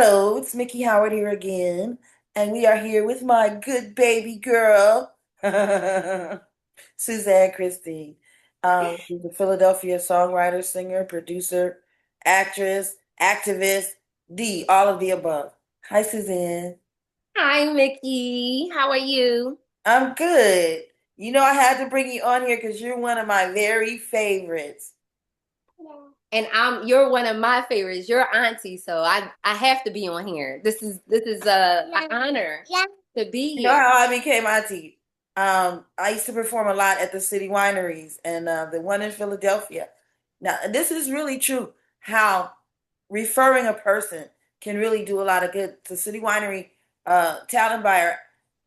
Hello, it's Miki Howard here again, and we are here with my good baby girl, Suzann Christine. She's a Philadelphia songwriter, singer, producer, actress, activist, all of the above. Hi, Suzanne. Hi, Mickey. How are you? I'm good. You know, I had to bring you on here because you're one of my very favorites. And you're one of my favorites. You're auntie, so I have to be on here. This is an honor to be You know here. how I became auntie? I used to perform a lot at the city wineries and the one in Philadelphia. Now, this is really true how referring a person can really do a lot of good. The city winery talent buyer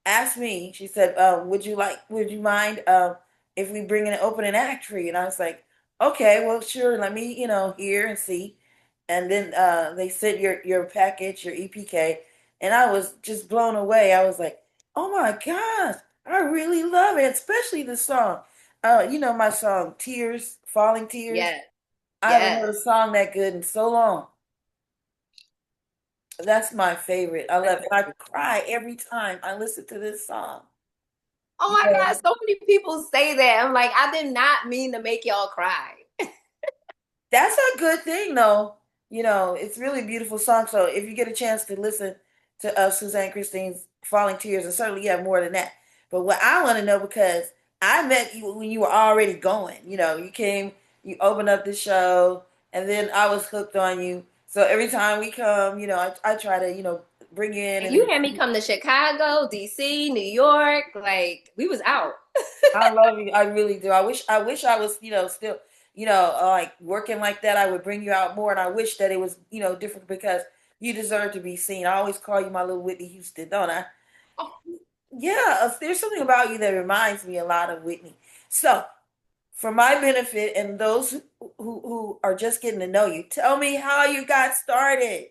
asked me, she said, would you mind if we bring in an opening act for you? And I was like, okay, well, sure, let me, hear and see. And then they sent your package, your EPK, and I was just blown away. I was like, oh my gosh, I really love it, especially the song. My song, Tears, Falling Tears. Yes, I haven't heard a yes. song that good in so long. That's my favorite. I love it. I cry every time I listen to this song. Oh my Yeah. God, so many people say that. I'm like, I did not mean to make y'all cry. That's a good thing, though. It's really a beautiful song. So if you get a chance to listen to Suzanne Christine's Falling Tears, and certainly you have more than that. But what I want to know, because I met you when you were already going, you came, you opened up the show, and then I was hooked on you. So every time we come, I try to, bring you in And and you had me come to Chicago, DC, New York. Like, we was out. I love you. I really do. I wish I was, still, like working like that. I would bring you out more. And I wish that it was, different because you deserve to be seen. I always call you my little Whitney Houston, don't I? Yeah, there's something about you that reminds me a lot of Whitney. So, for my benefit and those who are just getting to know you, tell me how you got started.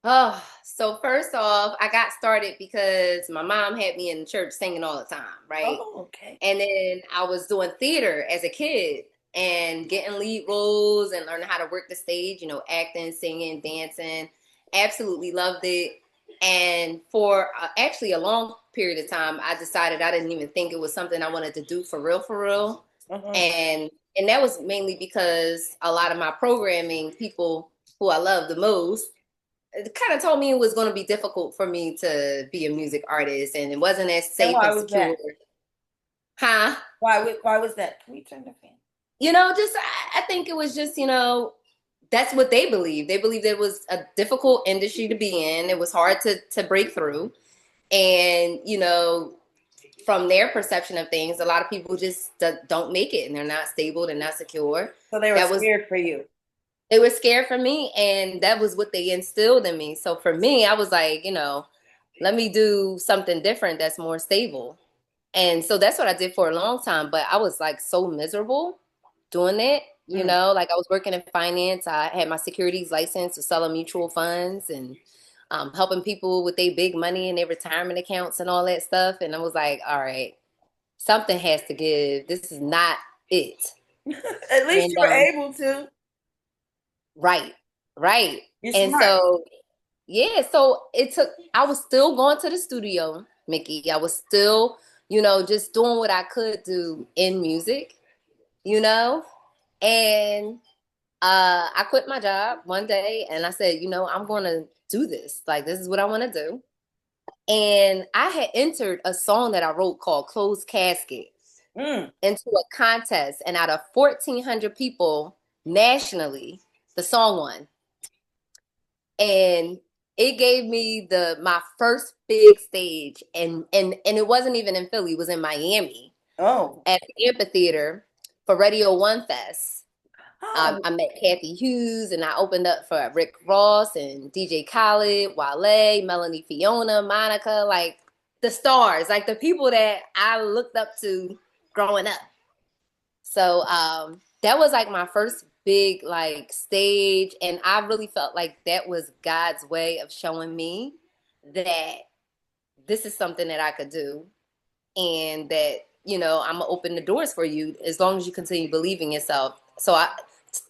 Oh, so first off, I got started because my mom had me in church singing all the time, right? Oh, okay. And then I was doing theater as a kid and getting lead roles and learning how to work the stage, acting, singing, dancing. Absolutely loved it. And for actually a long period of time, I decided I didn't even think it was something I wanted to do for real, for real. Uh-huh. And that was mainly because a lot of my programming, people who I love the most, it kind of told me it was going to be difficult for me to be a music artist and it wasn't as And safe why and was secure. that? Huh? Why was that? Can we turn the fan? Just I think it was just, that's what they believed. They believed it was a difficult industry to be in. It was hard to break through. And, from their perception of things, a lot of people just don't make it and they're not stable, they're not secure. So they were That was scared for you. They were scared for me and that was what they instilled in me. So for me, I was like, let me do something different that's more stable. And so that's what I did for a long time. But I was like so miserable doing it. Mm. Like I was working in finance. I had my securities license to selling mutual funds and helping people with their big money and their retirement accounts and all that stuff. And I was like, all right, something has to give. This is not it. At least And you were able to. right, right. You're And smart. so yeah, so I was still going to the studio, Mickey. I was still, just doing what I could do in music, you know? And I quit my job one day and I said, I'm going to do this. Like, this is what I want to do. And I had entered a song that I wrote called Closed Casket Mm. into a contest. And out of 1,400 people nationally, the song won. And it gave me the my first big stage and it wasn't even in Philly, it was in Miami Oh. at the amphitheater for Radio One Fest. Oh. I met Kathy Hughes and I opened up for Rick Ross and DJ Khaled, Wale, Melanie Fiona, Monica, like the stars, like the people that I looked up to growing up. So that was like my first big like stage, and I really felt like that was God's way of showing me that this is something that I could do, and that I'm gonna open the doors for you as long as you continue believing yourself. So I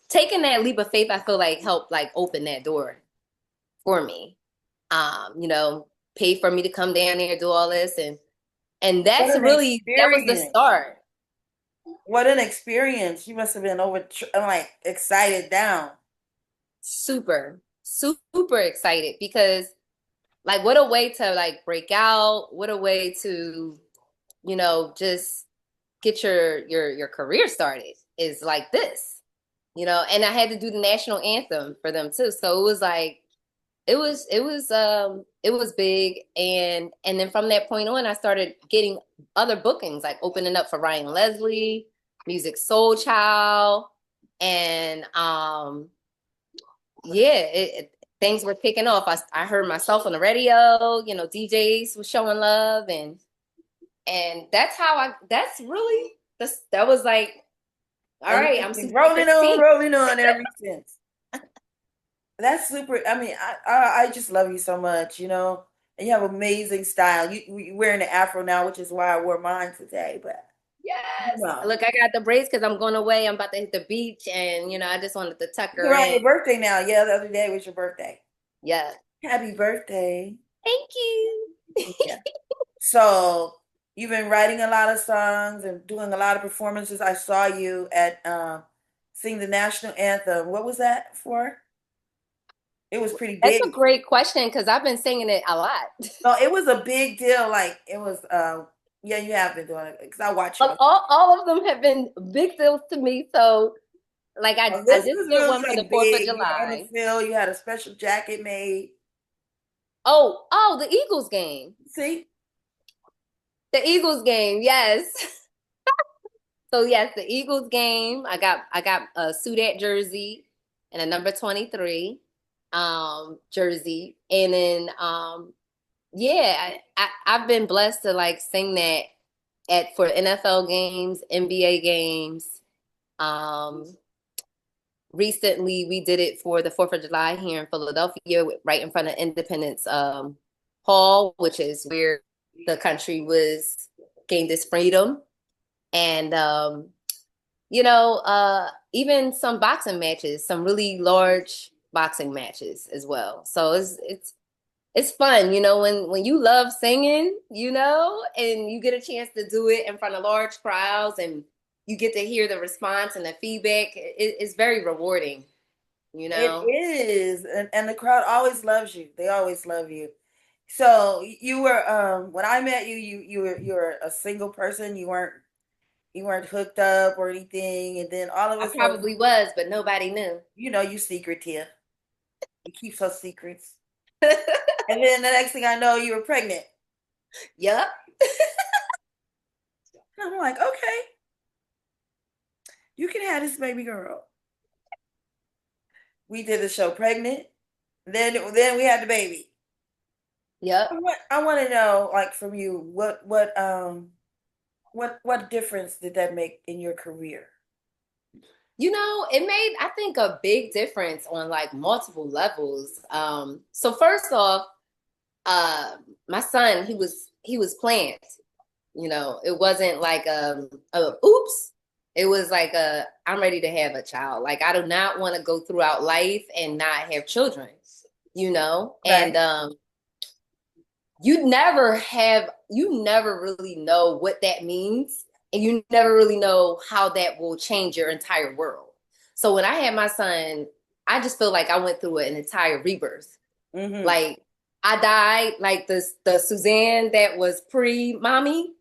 taking that leap of faith, I feel like helped like open that door. for me. Paid for me to come down there and do all this, and What an that was the experience. start. What an experience. You must have been like excited down. Super, super excited because like what a way to like break out, what a way to, just get your career started is like this. And I had to do the national anthem for them too. So it was like it was big, and then from that point on I started getting other bookings, like opening up for Ryan Leslie, Music Soul Child, and things were kicking off. I heard myself on the radio, DJs was showing love, and that's really that was like, all And right, you've I'm been Suzann Christine. rolling on ever since. That's super. I mean, I just love you so much, and you have amazing style. You're wearing the afro now, which is why I wore mine today. But Yes. no, Look, I got the braids because I'm going away. I'm about to hit the beach, and I just wanted to tuck you're her on in. your birthday now. Yeah, the other day was your birthday. Yeah. Happy birthday. Thank you. Yeah. So you've been writing a lot of songs and doing a lot of performances. I saw you at sing the national anthem. What was that for? It was pretty That's a big. great question because I've been singing it a lot. No, it was a big deal. Like it was. Yeah, you have been doing it because I watch you. All of them have been big deals to me. So, like, Oh, I this just was did really one for the like 4th of big. You were on the July. field. You had a special jacket made. Oh, the Eagles game. See, The Eagles game, yes. So yes, the Eagles game. I got a Sudat jersey and a number 23 jersey. And then yeah, I've been blessed to like sing that for NFL games, NBA games. Um Recently we did it for the 4th of July here in Philadelphia, right in front of Independence Hall, which is where the country was gained its freedom. And even some boxing matches, some really large boxing matches as well. So it's fun, when you love singing, and you get a chance to do it in front of large crowds, and you get to hear the response and the feedback. It's very rewarding, you it know. is, and the crowd always loves you. They always love you. So you were when I met you, you were a single person. You weren't hooked up or anything, and then all of I a sudden, probably was, but nobody knew. you secretive. You keep some secrets. And then the next thing I know, you were pregnant. Yep. And I'm like, okay, you can have this baby girl. We did the show pregnant. Then we had the baby. Yep. I want to know, like, from you, what difference did that make in your career? It made, I think, a big difference on like multiple levels. So first off, uh, my son, he was planned. It wasn't like a oops. It was like I'm ready to have a child. Like I do not want to go throughout life and not have children. And Right. you never really know what that means, and you never really know how that will change your entire world. So when I had my son, I just feel like I went through an entire rebirth. Mm-hmm. Like I died, like the Suzann that was pre-mommy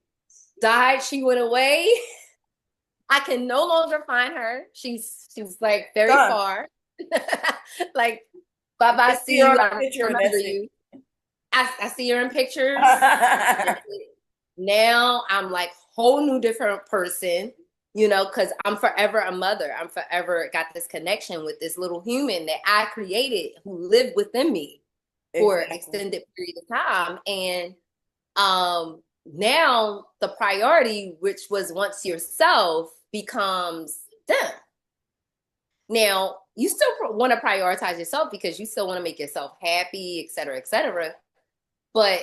died. She went away. I can no longer find her. She's like very Done. far. Like, bye bye, I see see her on you. a I picture, and remember that's it. you. I see her in pictures. Now I'm like whole new different person, because I'm forever a mother. I'm forever got this connection with this little human that I created who lived within me for an Exactly. extended period of time. And now the priority, which was once yourself, becomes them. Now, you still want to prioritize yourself because you still want to make yourself happy, et cetera, et cetera. But,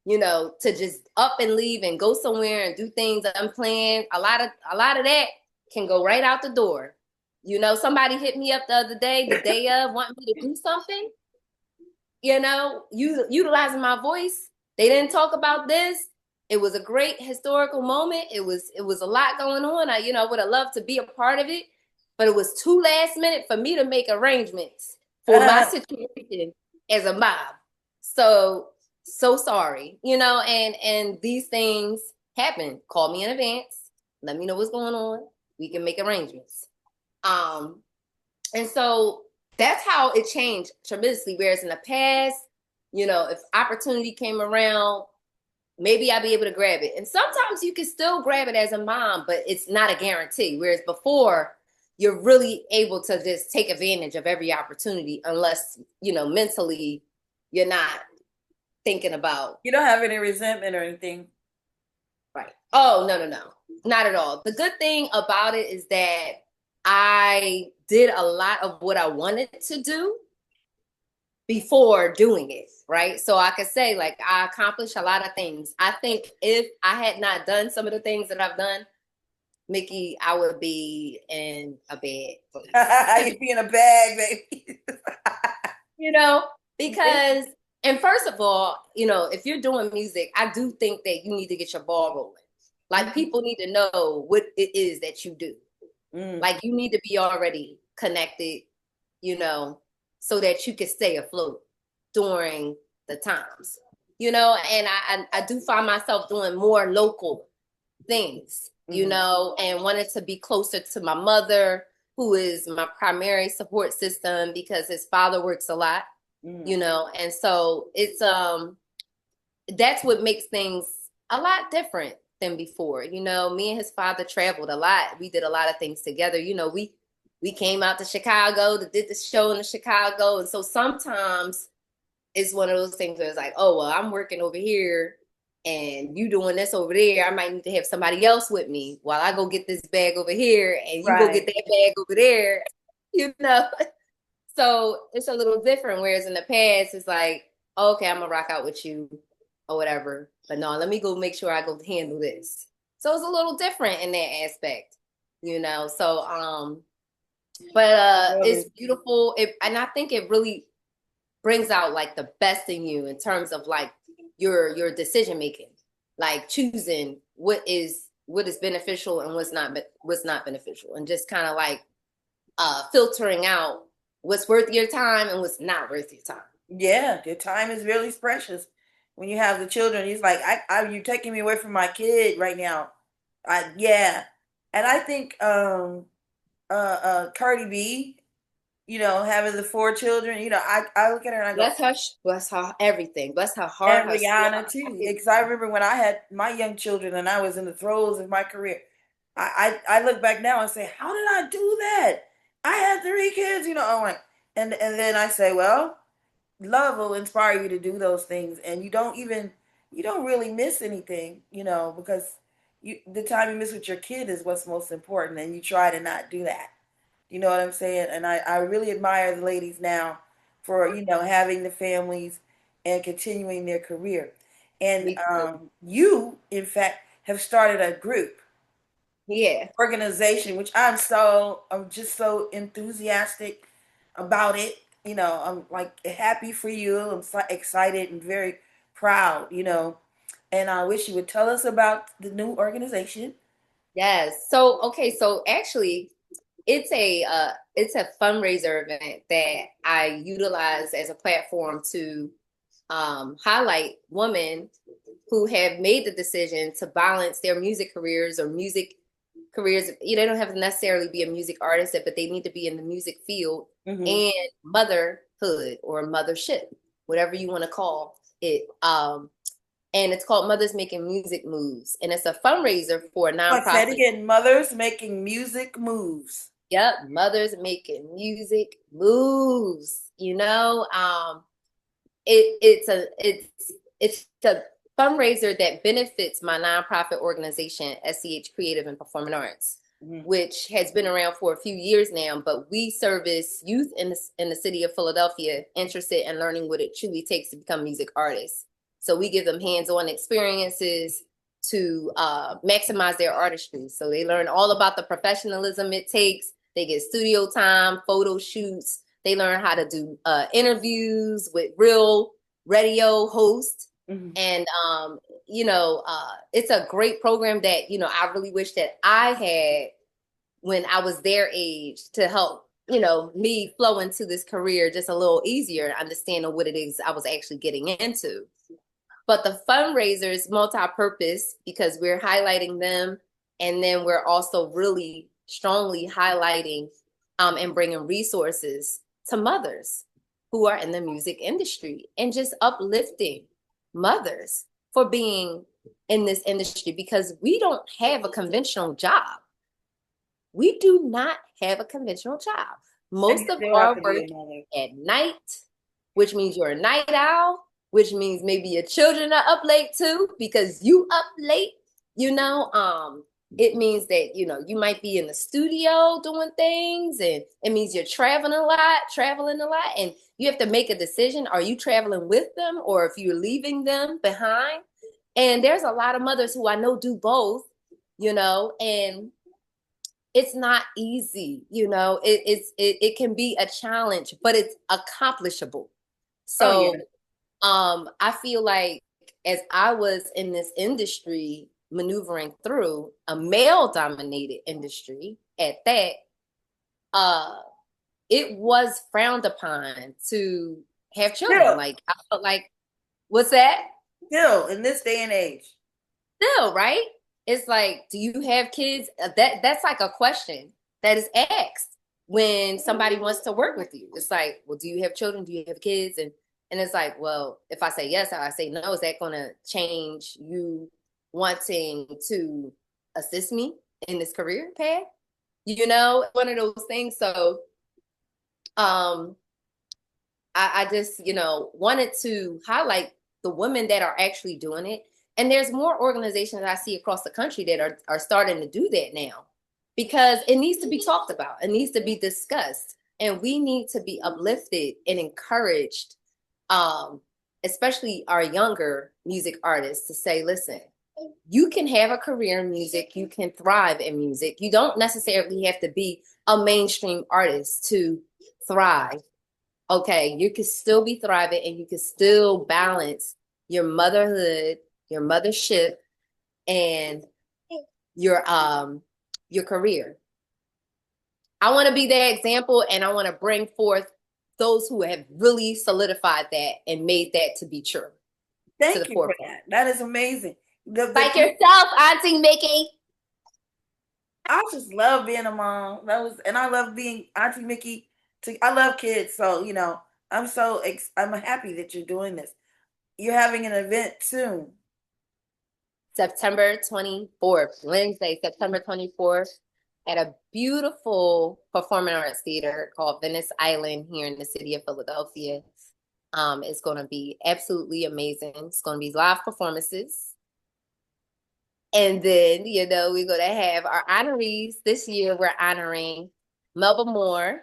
to just up and leave and go somewhere and do things unplanned, a lot of that can go right out the door. Somebody hit me up the other day, the day of, wanting me to do something. utilizing my voice. They didn't talk about this. It was a great historical moment. It was a lot going on. I would have loved to be a part of it, but it was too last minute for me to make arrangements for my situation as a mom. So sorry, and these things happen. Call me in advance. Let me know what's going on. We can make arrangements. And so that's how it changed tremendously. Whereas in the past, if opportunity came around, maybe I'll be able to grab it. And sometimes you can still grab it as a mom, but it's not a guarantee. Whereas before, you're really able to just take advantage of every opportunity unless, mentally you're not thinking about. You don't have any resentment or anything. Right. Oh, no. Not at all. The good thing about it is that I did a lot of what I wanted to do before doing it, right? So I could say, like, I accomplished a lot of things. I think if I had not done some of the things that I've done, Miki, I would be in a bad place. You'd be in a bag, baby. Because, and first of all, if you're doing music, I do think that you need to get your ball rolling. Like, people need to know what it is that you do. Like, you need to be already connected, so that you can stay afloat during the times, and I do find myself doing more local things, and wanted to be closer to my mother, who is my primary support system because his father works a lot, and so it's, that's what makes things a lot different than before. Me and his father traveled a lot. We did a lot of things together. We came out to Chicago, did the show in Chicago. And so sometimes it's one of those things where it's like, oh, well, I'm working over here and you doing this over there. I might need to have somebody else with me while I go get this bag over here and you go get that bag over there, So it's a little different. Whereas in the past, it's like, oh, okay, I'm going to rock out with you or whatever. But no, let me go make sure I go handle this. So it's a little different in that aspect, So, but it's beautiful. And I think it really brings out like the best in you in terms of like your decision making, like choosing what is beneficial and what's not beneficial, and just kind of like filtering out what's worth your time and what's not worth your time. Yeah, your time is really precious. When you have the children, he's like, you're taking me away from my kid right now. Yeah. And I think Cardi B, having the 4 children, I look at her and I go, bless her everything. Bless her heart, and Rihanna too. Because I remember when I had my young children and I was in the throes of my career, I look back now and say, how did I do that? I had 3 kids, and then I say, well, love will inspire you to do those things, and you don't really miss anything, because the time you miss with your kid is what's most important, and you try to not do that. You know what I'm saying? And I really admire the ladies now for, having the families and continuing their career. And you, in fact, have started a group, organization, which I'm just so enthusiastic about it. I'm like happy for you. I'm so excited and very proud, and I wish you would tell us about the new organization. Yes. So actually it's a fundraiser event that I utilize as a platform to highlight women who have made the decision to balance their music careers or music careers. They don't have to necessarily be a music artist, but they need to be in the music field, and motherhood or mothership, whatever you want to call it. And it's called Mothers Making Music Moves. And it's a fundraiser for a nonprofit. Say it again, Mothers Making Music Moves. Yep, Mothers Making Music Moves. It's a fundraiser that benefits my nonprofit organization, SCH Creative and Performing Arts, which has been around for a few years now. But we service youth in the city of Philadelphia interested in learning what it truly takes to become music artists. So we give them hands-on experiences to maximize their artistry. So they learn all about the professionalism it takes. They get studio time, photo shoots, They learn how to do interviews with real radio hosts. Mm-hmm. And, it's a great program that, I really wish that I had when I was their age to help, me flow into this career just a little easier, understanding what it is I was actually getting into. But the fundraiser is multi-purpose because we're highlighting them, and then we're also really strongly highlighting and bringing resources to mothers who are in the music industry and just uplifting mothers for being in this industry, because we don't have a conventional job. We do not have a conventional job. Most of our work at night, which means you're a night owl, which means maybe your children are up late too because you up late, it means that, you might be in the studio doing things, and it means you're traveling a lot, and you have to make a decision. Are you traveling with them, or if you're leaving them behind? And there's a lot of mothers who I know do both, and it's not easy, it can be a challenge, but it's accomplishable. So, I feel like as I was in this industry, maneuvering through a male-dominated industry at that, it was frowned upon to have children. Still. Like, I felt like, what's that? Still, in this day and age. Still, right? It's like, do you have kids? That's like a question that is asked when somebody wants to work with you. It's like, well, do you have children? Do you have kids? And it's like, well, if I say yes, I say no, is that going to change you wanting to assist me in this career path? One of those things. So I just, wanted to highlight the women that are actually doing it. And there's more organizations I see across the country that are starting to do that now, because it needs to be talked about. It needs to be discussed. And we need to be uplifted and encouraged, especially our younger music artists, to say, listen, you can have a career in music. You can thrive in music. You don't necessarily have to be a mainstream artist to thrive. Okay, you can still be thriving, and you can still balance your motherhood, your mothership, and your career. I want to be that example, and I want to bring forth those who have really solidified that and made that to be true. Thank you for that. That is amazing. Like yourself, Auntie Miki. I just love being a mom. And I love being Auntie Miki. I love kids, so I'm happy that you're doing this. You're having an event soon. September 24th, Wednesday, September 24th, at a beautiful performing arts theater called Venice Island here in the city of Philadelphia. It's going to be absolutely amazing. It's going to be live performances. And then, we're going to have our honorees. This year, we're honoring Melba Moore,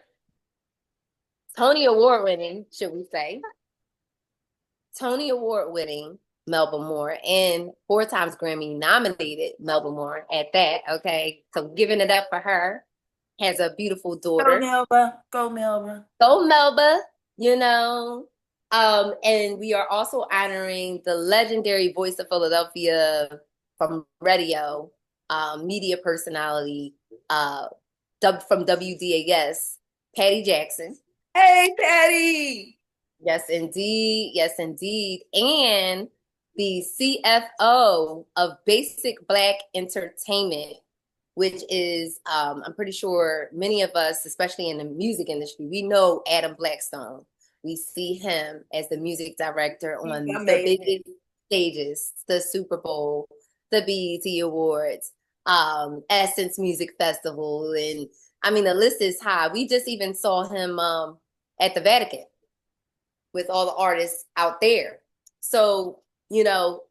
Tony Award winning, should we say, Tony Award winning Melba Moore, and 4 times Grammy nominated Melba Moore at that. Okay. So giving it up for her. Has a beautiful daughter. Go Melba. Go Melba. Go Melba, and we are also honoring the legendary voice of Philadelphia from radio, media personality, from WDAS, Patty Jackson. Hey, Patty. Yes, indeed. Yes, indeed. And the CFO of Basic Black Entertainment, which is, I'm pretty sure many of us, especially in the music industry, we know Adam Blackstone. We see him as the music director on the biggest stages, the Super Bowl, the BET Awards, Essence Music Festival. And I mean, the list is high. We just even saw him at the Vatican with all the artists out there. So,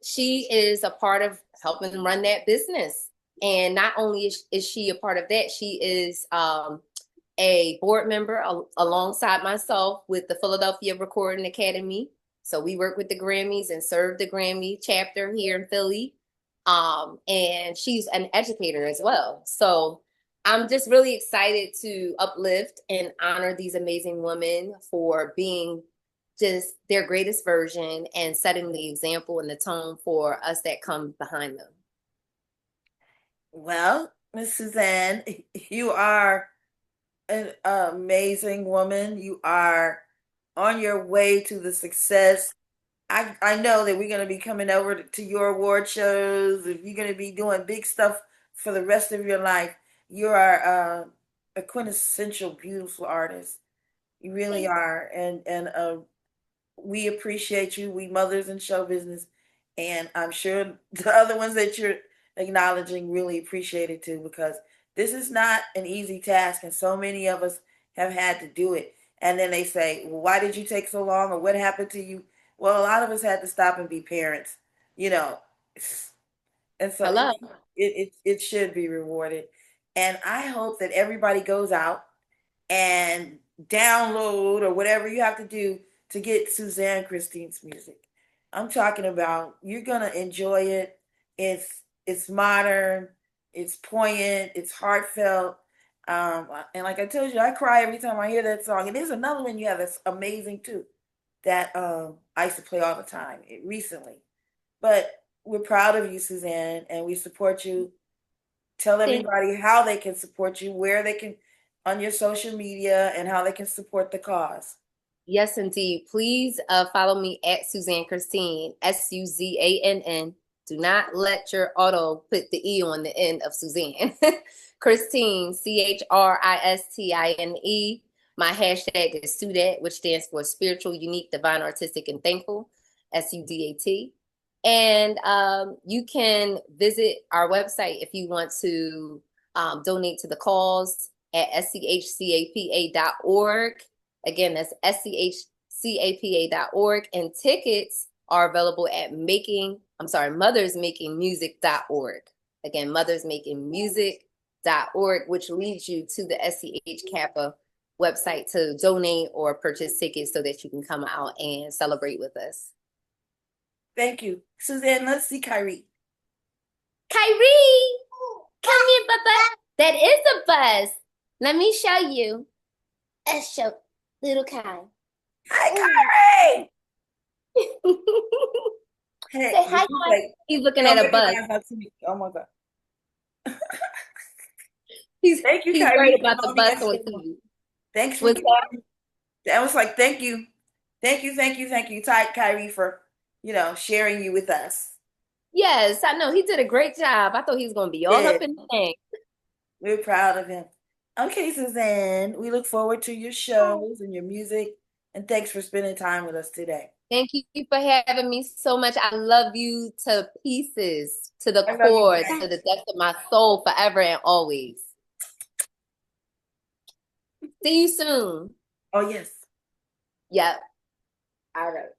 she is a part of helping run that business. And not only is she a part of that, she is a board member alongside myself with the Philadelphia Recording Academy. So we work with the Grammys and serve the Grammy chapter here in Philly. And she's an educator as well. So I'm just really excited to uplift and honor these amazing women for being just their greatest version and setting the example and the tone for us that come behind them. Well, Miss Suzanne, you are an amazing woman. You are on your way to the success. I know that we're going to be coming over to your award shows. If you're going to be doing big stuff for the rest of your life, you are a quintessential beautiful artist. You really are, and we appreciate you. We mothers in show business, and I'm sure the other ones that you're acknowledging really appreciate it too, because this is not an easy task, and so many of us have had to do it. And then they say, "Well, why did you take so long?" or "What happened to you?" Well, a lot of us had to stop and be parents, you know, and so Hello. it should be rewarded. And I hope that everybody goes out and download or whatever you have to do to get Suzann Christine's music. I'm talking about you're gonna enjoy it. It's modern, it's poignant, it's heartfelt. And like I told you, I cry every time I hear that song. And there's another one you have that's amazing too, that I used to play all the time recently. But we're proud of you, Suzann, and we support you. Tell everybody how they can support you, where they can on your social media, and how they can support the cause. Yes, indeed. Please follow me at Suzann Christine, Suzann. Do not let your auto put the E on the end of Suzanne. Christine, Christine. My hashtag is SUDAT, which stands for Spiritual, Unique, Divine, Artistic, and Thankful, SUDAT. And you can visit our website if you want to donate to the cause at schcapa.org. Again, that's schcapa.org. And tickets are available at mothersmakingmusic.org. Again, mothersmakingmusic.org, which leads you to the SCH Kappa website to donate or purchase tickets so that you can come out and celebrate with us. Thank you. Suzann, let's see Kyrie. Kyrie, come here, Bubba. That is a bus. Let me show you. Let's show little Kai. Hi, Kyrie! Hey, Say hi, Kai. like, He's looking at a bus. Oh my God. Thank you, He's worried Kyrie, about the bus on TV. Thanks for What's that? that was like, thank you. Thank you, Kyrie, for sharing you with us. Yes, I know. He did a great job. I thought he was going to be all up Did. in the thing. We're proud of him. Okay, Suzann, we look forward to your shows and your music, and thanks for spending time with us today. Thank you for having me so much. I love you to pieces, to the I love you core, back. to the depth of my soul, forever and always. See you soon. Oh, yes. Yep. All right.